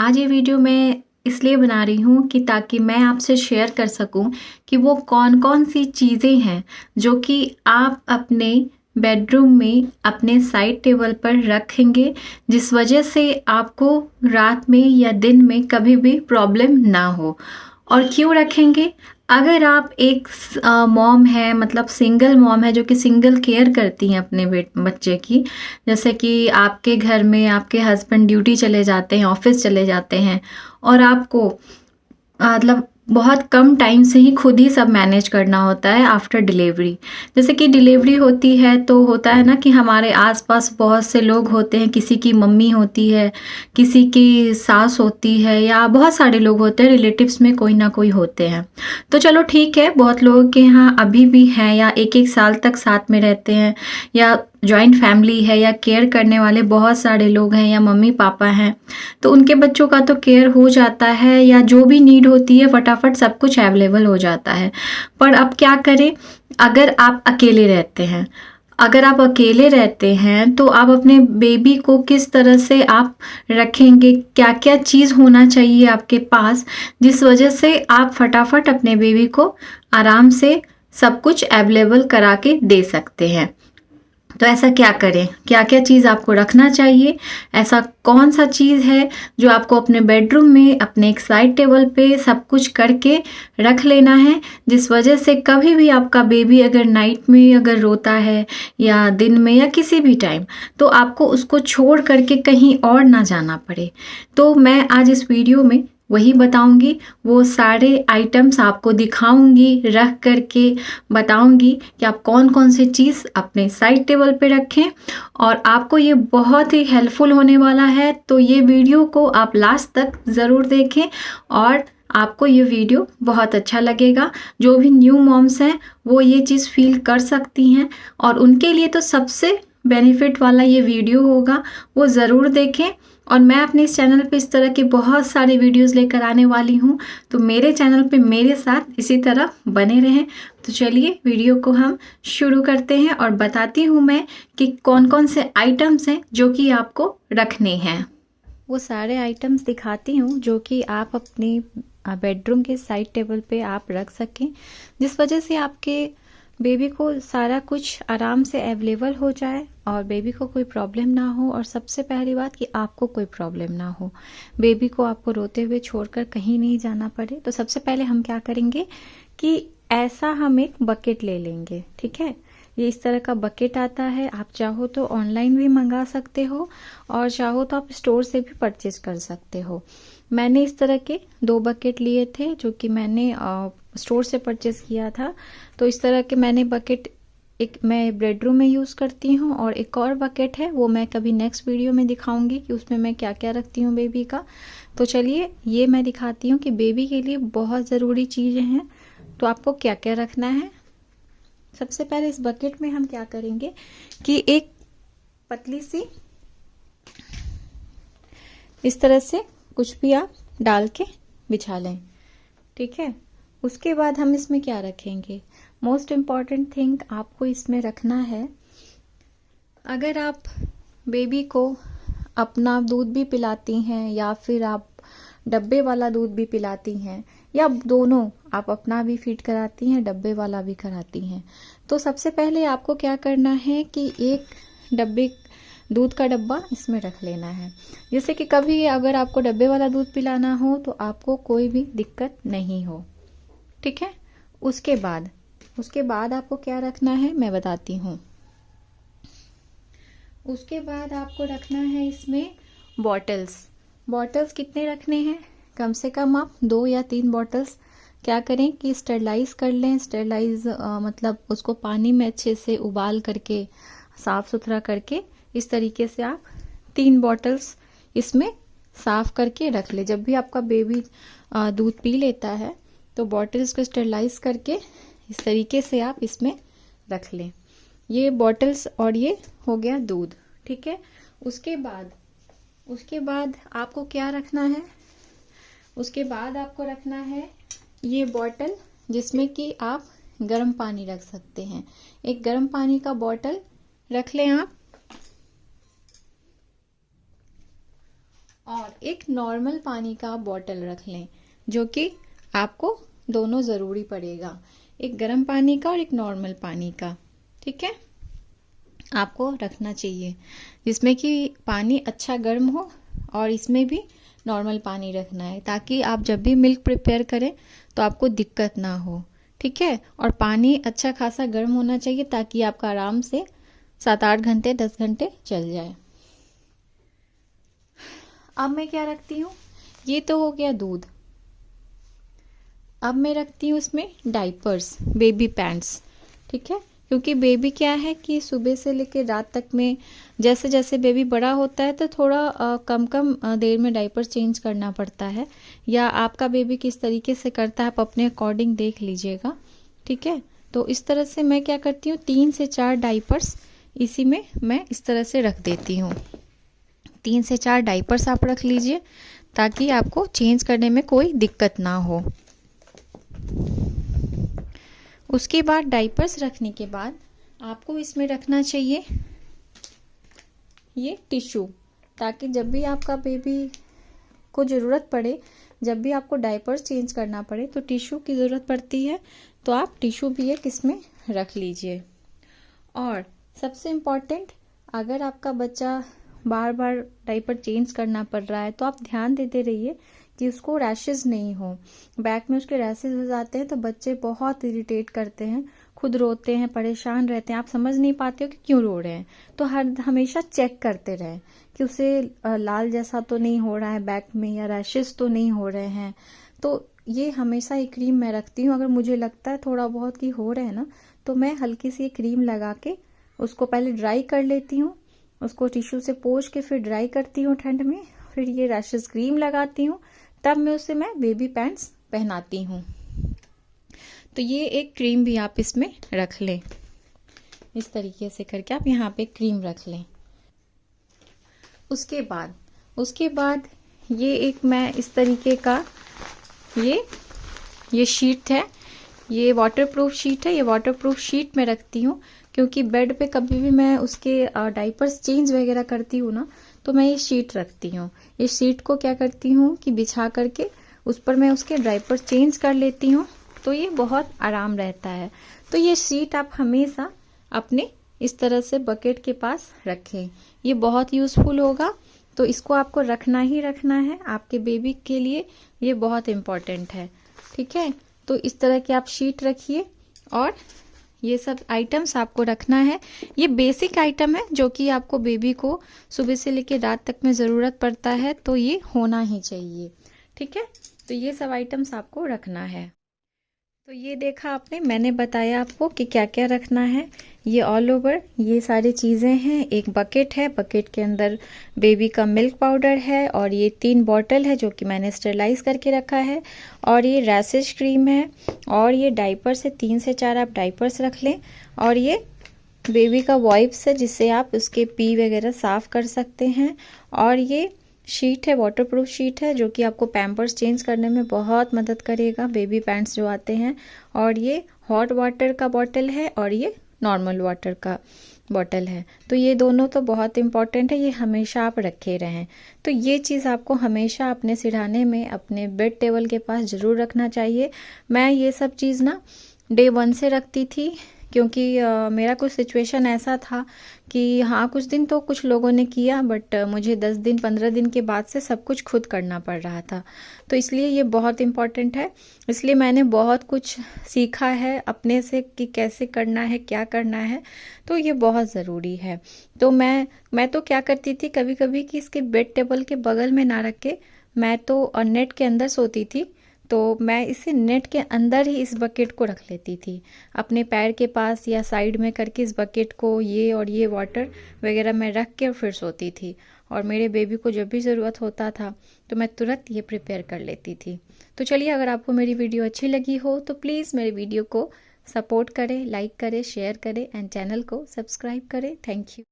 आज ये वीडियो मैं इसलिए बना रही हूँ कि ताकि मैं आपसे शेयर कर सकूँ कि वो कौन-कौन सी चीज़ें हैं जो कि आप अपने बेडरूम में अपने साइड टेबल पर रखेंगे, जिस वजह से आपको रात में या दिन में कभी भी प्रॉब्लम ना हो। और क्यों रखेंगे? अगर आप एक मॉम है, मतलब सिंगल मॉम है जो कि सिंगल केयर करती हैं अपने बच्चे की, जैसे कि आपके घर में आपके हस्बैंड ड्यूटी चले जाते हैं, ऑफिस चले जाते हैं और आपको मतलब बहुत कम टाइम से ही खुद ही सब मैनेज करना होता है आफ्टर डिलीवरी। जैसे कि डिलीवरी होती है तो होता है ना कि हमारे आसपास बहुत से लोग होते हैं, किसी की मम्मी होती है, किसी की सास होती है या बहुत सारे लोग होते हैं, रिलेटिव्स में कोई ना कोई होते हैं। तो चलो ठीक है, बहुत लोगों के यहाँ अभी भी हैं या एक-एक साल तक साथ में रहते हैं या जॉइंट फैमिली है या केयर करने वाले बहुत सारे लोग हैं या मम्मी पापा हैं, तो उनके बच्चों का तो केयर हो जाता है या जो भी नीड होती है फटाफट सब कुछ अवेलेबल हो जाता है। पर अब क्या करें अगर आप अकेले रहते हैं? अगर आप अकेले रहते हैं तो आप अपने बेबी को किस तरह से आप रखेंगे? क्या-क्या चीज़ होना चाहिए आपके पास जिस वजह से आप फटाफट अपने बेबी को आराम से सब कुछ अवेलेबल करा के दे सकते हैं? तो ऐसा क्या करें? क्या-क्या चीज़ आपको रखना चाहिए? ऐसा कौन-सा चीज़ है जो आपको अपने बेडरूम में अपने एक साइड टेबल पे सब कुछ करके रख लेना है, जिस वजह से कभी भी आपका बेबी अगर नाइट में अगर रोता है या दिन में या किसी भी टाइम, तो आपको उसको छोड़ कर के कहीं और ना जाना पड़े। तो मैं आज इस वीडियो में वही बताऊँगी, वो सारे आइटम्स आपको दिखाऊँगी, रख कर के बताऊँगी कि आप कौन-कौन सी चीज़ अपने साइड टेबल पे रखें और आपको ये बहुत ही हेल्पफुल होने वाला है। तो ये वीडियो को आप लास्ट तक ज़रूर देखें और आपको ये वीडियो बहुत अच्छा लगेगा। जो भी न्यू मॉम्स हैं, वो ये चीज़ फ़ील कर सकती हैं और उनके लिए तो सबसे बेनिफिट वाला ये वीडियो होगा, वो ज़रूर देखें। और मैं अपने इस चैनल पे इस तरह के बहुत सारे वीडियोज़ लेकर आने वाली हूँ, तो मेरे चैनल पे मेरे साथ इसी तरह बने रहें। तो चलिए वीडियो को हम शुरू करते हैं और बताती हूँ मैं कि कौन-कौन से आइटम्स हैं जो कि आपको रखने हैं। वो सारे आइटम्स दिखाती हूँ जो कि आप अपने बेडरूम के साइड टेबल पे आप रख सकें, जिस वजह से आपके बेबी को सारा कुछ आराम से अवेलेबल हो जाए और बेबी को कोई प्रॉब्लम ना हो। और सबसे पहली बात कि आपको कोई प्रॉब्लम ना हो, बेबी को आपको रोते हुए छोड़कर कहीं नहीं जाना पड़े। तो सबसे पहले हम क्या करेंगे कि ऐसा हम एक बकेट ले लेंगे, ठीक है। ये इस तरह का बकेट आता है, आप चाहो तो ऑनलाइन भी मंगा सकते हो और चाहो तो आप स्टोर से भी परचेज कर सकते हो। मैंने इस तरह के 2 बकेट लिए थे जो कि मैंने स्टोर से परचेज किया था। तो इस तरह के मैंने बकेट एक मैं बेडरूम में यूज़ करती हूँ और एक और बकेट है, वो मैं कभी नेक्स्ट वीडियो में दिखाऊंगी कि उसमें मैं क्या क्या रखती हूँ बेबी का। तो चलिए ये मैं दिखाती हूँ कि बेबी के लिए बहुत ज़रूरी चीज़ें हैं, तो आपको क्या क्या रखना है। सबसे पहले इस बकेट में हम क्या करेंगे कि एक पतली सी इस तरह से कुछ भी आप डाल के बिछा लें, ठीक है। उसके बाद हम इसमें क्या रखेंगे, मोस्ट इम्पॉर्टेंट थिंग आपको इसमें रखना है, अगर आप बेबी को अपना दूध भी पिलाती हैं या फिर आप डब्बे वाला दूध भी पिलाती हैं या दोनों, आप अपना भी फीड कराती हैं डब्बे वाला भी कराती हैं, तो सबसे पहले आपको क्या करना है कि एक डब्बे दूध का डब्बा इसमें रख लेना है, जैसे कि कभी अगर आपको डब्बे वाला दूध पिलाना हो तो आपको कोई भी दिक्कत नहीं हो, ठीक है। उसके बाद आपको क्या रखना है मैं बताती हूँ। उसके बाद आपको रखना है इसमें बॉटल्स कितने रखने हैं, कम से कम आप 2 या 3 बॉटल्स क्या करें कि स्टेरलाइज कर लें। स्टेरलाइज मतलब उसको पानी में अच्छे से उबाल करके साफ सुथरा करके इस तरीके से आप 3 बॉटल्स इसमें साफ करके रख ले। जब भी आपका बेबी दूध पी लेता है तो बॉटल्स को स्टेरलाइज करके इस तरीके से आप इसमें रख लें। ये बॉटल्स और ये हो गया दूध, ठीक है। उसके बाद आपको क्या रखना है, उसके बाद आपको रखना है ये बॉटल जिसमें कि आप गर्म पानी रख सकते हैं। एक गर्म पानी का बॉटल रख लें आप। और एक नॉर्मल पानी का बॉटल रख लें, जो कि आपको दोनों ज़रूरी पड़ेगा, एक गर्म पानी का और एक नॉर्मल पानी का। ठीक है, आपको रखना चाहिए, जिसमें कि पानी अच्छा गर्म हो और इसमें भी नॉर्मल पानी रखना है, ताकि आप जब भी मिल्क प्रिपेयर करें तो आपको दिक्कत ना हो। ठीक है, और पानी अच्छा खासा गर्म होना चाहिए ताकि आपका आराम से 7-8 घंटे 10 घंटे चल जाए। अब मैं क्या रखती हूँ, ये तो हो गया दूध। अब मैं रखती हूँ इसमें डाइपर्स, बेबी पैंट्स। ठीक है, क्योंकि बेबी क्या है कि सुबह से लेकर रात तक में जैसे जैसे बेबी बड़ा होता है तो थोड़ा कम कम देर में डाइपर चेंज करना पड़ता है, या आपका बेबी किस तरीके से करता है आप अपने अकॉर्डिंग देख लीजिएगा। ठीक है, तो इस तरह से मैं क्या करती हूँ, 3 से 4 डाइपर्स इसी में मैं इस तरह से रख देती हूँ। 3 से 4 डाइपर्स आप रख लीजिए ताकि आपको चेंज करने में कोई दिक्कत ना हो। उसके बाद डाइपर्स रखने के बाद आपको इसमें रखना चाहिए ये टिश्यू, ताकि जब भी आपका बेबी को ज़रूरत पड़े, जब भी आपको डाइपर्स चेंज करना पड़े तो टिश्यू की ज़रूरत पड़ती है, तो आप टिश्यू भी एक इसमें रख लीजिए। और सबसे इम्पॉर्टेंट, अगर आपका बच्चा बार बार डाइपर चेंज करना पड़ रहा है तो आप ध्यान देते रहिए कि उसको रैशेस नहीं हो। बैक में उसके रैशेस हो जाते हैं तो बच्चे बहुत इरिटेट करते हैं, खुद रोते हैं, परेशान रहते हैं, आप समझ नहीं पाते हो कि क्यों रो रहे हैं। तो हमेशा चेक करते रहें कि उसे लाल जैसा तो नहीं हो रहा है बैक में, या रैशेस तो नहीं हो रहे हैं। तो ये हमेशा ये क्रीम मैं रखती हूँ। अगर मुझे लगता है थोड़ा बहुत कि हो रहे हैं ना, तो मैं हल्की सी क्रीम लगा के उसको पहले ड्राई कर लेती हूँ, उसको टिश्यू से पोंछ के फिर ड्राई करती हूँ ठंड में, फिर ये रैशेस क्रीम लगाती हूँ, तब मैं बेबी पैंट्स पहनाती हूँ। तो ये एक क्रीम भी आप इसमें रख लें, इस तरीके से करके आप यहाँ पे क्रीम रख लें। उसके बाद ये एक मैं इस तरीके का ये शीट है, ये वाटरप्रूफ शीट है। ये वाटरप्रूफ शीट में रखती हूँ क्योंकि बेड पे कभी भी मैं उसके डाइपर्स चेंज वगैरह करती हूँ ना, तो मैं ये शीट रखती हूँ। ये शीट को क्या करती हूँ कि बिछा करके उस पर मैं उसके डाइपर चेंज कर लेती हूँ, तो ये बहुत आराम रहता है। तो ये शीट आप हमेशा अपने इस तरह से बकेट के पास रखें, ये बहुत यूज़फुल होगा। तो इसको आपको रखना ही रखना है, आपके बेबी के लिए ये बहुत इम्पॉर्टेंट है। ठीक है, तो इस तरह की आप शीट रखिए और ये सब आइटम्स आपको रखना है। ये बेसिक आइटम है जो कि आपको बेबी को सुबह से लेकर रात तक में ज़रूरत पड़ता है, तो ये होना ही चाहिए। ठीक है, तो ये सब आइटम्स आपको रखना है। तो ये देखा आपने, मैंने बताया आपको कि क्या क्या रखना है। ये ऑल ओवर ये सारी चीज़ें हैं। एक बकेट है, बकेट के अंदर बेबी का मिल्क पाउडर है, और ये 3 बॉटल है जो कि मैंने स्टेरलाइज करके रखा है, और ये रैशेस क्रीम है, और ये डाइपर्स है, 3 से 4 आप डाइपर्स रख लें, और ये बेबी का वाइप्स है जिससे आप उसके पी वगैरह साफ़ कर सकते हैं, और ये शीट है, वाटरप्रूफ शीट है जो कि आपको पैम्पर्स चेंज करने में बहुत मदद करेगा, बेबी पैंट्स जो आते हैं, और ये हॉट वाटर का बॉटल है, और ये नॉर्मल वाटर का बॉटल है। तो ये दोनों तो बहुत इंपॉर्टेंट है, ये हमेशा आप रखे रहें। तो ये चीज़ आपको हमेशा अपने सिरहाने में, अपने बेड टेबल के पास ज़रूर रखना चाहिए। मैं ये सब चीज़ ना डे 1 से रखती थी, क्योंकि मेरा कुछ सिचुएशन ऐसा था कि हाँ, कुछ दिन तो कुछ लोगों ने किया, बट मुझे 10 दिन 15 दिन के बाद से सब कुछ खुद करना पड़ रहा था। तो इसलिए ये बहुत इम्पॉर्टेंट है, इसलिए मैंने बहुत कुछ सीखा है अपने से कि कैसे करना है, क्या करना है, तो ये बहुत ज़रूरी है। तो मैं तो क्या करती थी कभी कभी कि इसके बेड टेबल के बगल में ना रख के मैं तो नेट के अंदर सोती थी, तो मैं इसे नेट के अंदर ही इस बकेट को रख लेती थी, अपने पैर के पास या साइड में करके इस बकेट को, ये और ये वाटर वगैरह मैं रख के फिर सोती थी, और मेरे बेबी को जब भी ज़रूरत होता था तो मैं तुरंत ये प्रिपेयर कर लेती थी। तो चलिए, अगर आपको मेरी वीडियो अच्छी लगी हो तो प्लीज़ मेरे वीडियो को सपोर्ट करें, लाइक करें, शेयर करें एंड चैनल को सब्सक्राइब करें। Thank you.